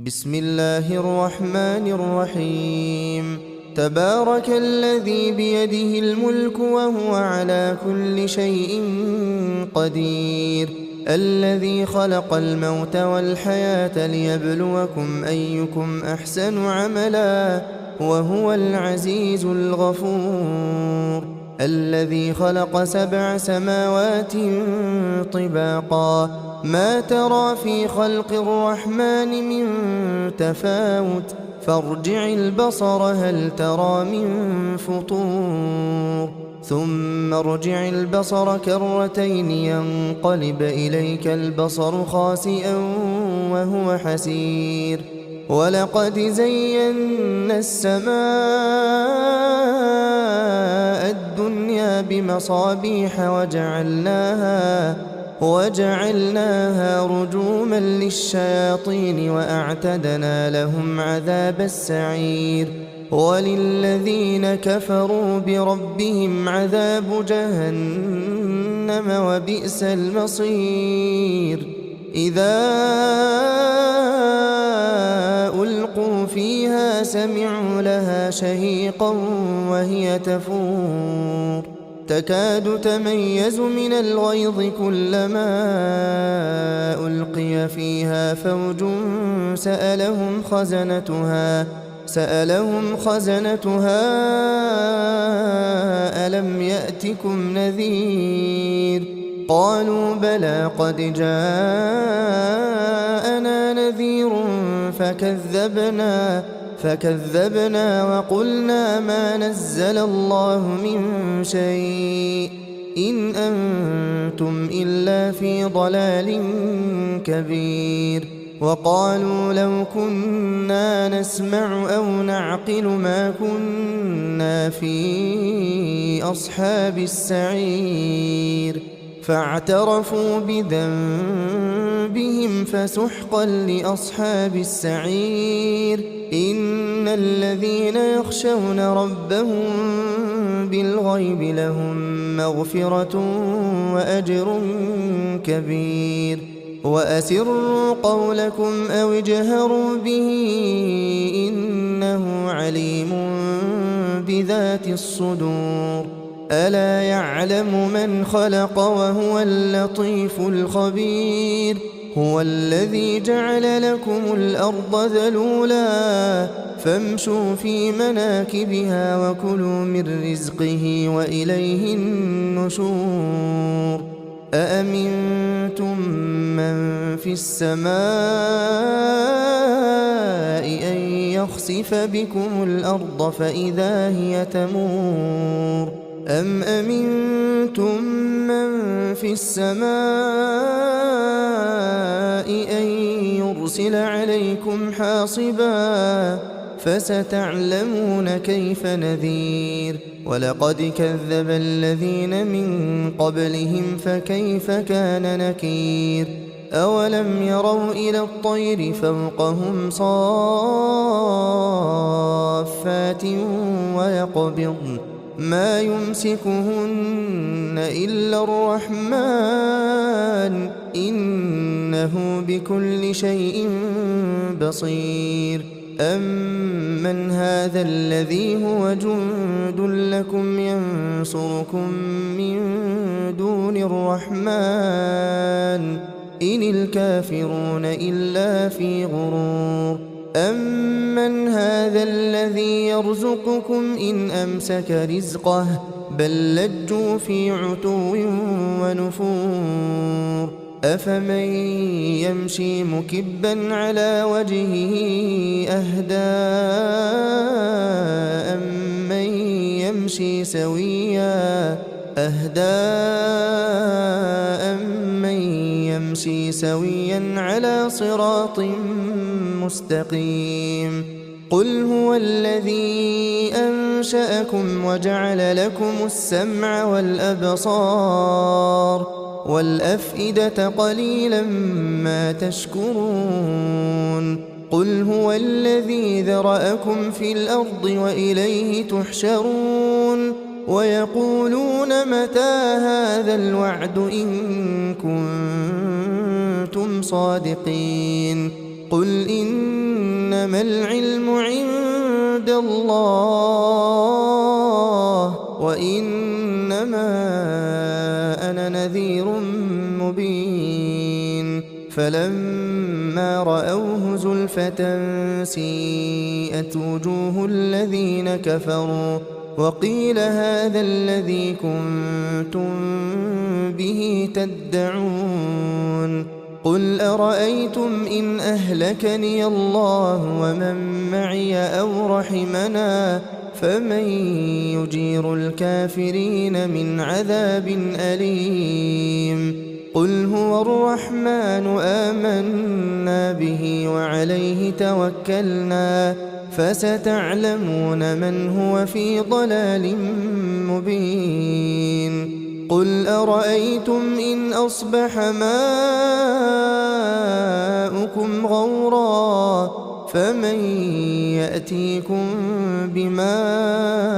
بسم الله الرحمن الرحيم. تبارك الذي بيده الملك وهو على كل شيء قدير، الذي خلق الموت والحياة ليبلوكم أيكم أحسن عملا وهو العزيز الغفور، الذي خلق 7 سماوات طباقا ما ترى في خلق الرحمن من تفاوت فارجع البصر هل ترى من فطور ثم ارجع البصر كرتين ينقلب إليك البصر خاسئا وهو حسير. ولقد زينا السماء الدنيا بمصابيح وجعلناها رجوما للشياطين وأعتدنا لهم عذاب السعير. وللذين كفروا بربهم عذاب جهنم وبئس المصير. إذا ألقوا فيها سمعوا لها شهيقا وهي تفور تكاد تميز من الغيظ كلما ألقي فيها فوج سألهم خزنتها ألم يأتكم نذير قالوا بلى قد جاءنا نذير فكذبنا وقلنا ما نزل الله من شيء إن أنتم إلا في ضلال كبير. وقالوا لو كنا نسمع أو نعقل ما كنا في أصحاب السعير فاعترفوا بذنبهم فسحقا لأصحاب السعير. إن الذين يخشون ربهم بالغيب لهم مغفرة وأجر كبير. وأسروا قولكم أو اجهروا به إنه عليم بذات الصدور. ألا يعلم من خلق وهو اللطيف الخبير. هو الذي جعل لكم الأرض ذلولا فامشوا في مناكبها وكلوا من رزقه وإليه النشور. أأمنتم من في السماء أن يخسف بكم الأرض فإذا هي تمور أم أمنتم من في السماء أن يرسل عليكم حاصبا فستعلمون كيف نذير. ولقد كذب الذين من قبلهم فكيف كان نكير. أولم يروا إلى الطير فوقهم صافات ويقبضن ما يمسكهن إلا الرحمن إنه بكل شيء بصير. أمن هذا الذي هو جند لكم ينصركم من دون الرحمن إن الكافرون إلا في غرور. أمن هذا الذي يرزقكم إن أمسك رزقه بل لجوا في عتو ونفور. أفمن يمشي مكبا على وجهه أهدى أمن يمشي سويا على صراط مستقيم. قل هو الذي أنشأكم وجعل لكم السمع والأبصار والأفئدة قليلا ما تشكرون. قل هو الذي ذرأكم في الأرض وإليه تحشرون. ويقولون متى هذا الوعد إن كنتم صادقين. قل إن إنما العلم عند الله وإنما أنا نذير مبين فلما رأوه زلفة سيئت وجوه الذين كفروا وقيل هذا الذي كنتم به تدعون قل أرأيتم إن أهلكني الله ومن معي أو رحمنا فمن يجير الكافرين من عذاب أليم قل هو الرحمن آمنا به وعليه توكلنا فستعلمون من هو في ضلال مبين قل أرأيتم إن أصبح ماؤكم غورا فمن يأتيكم بماء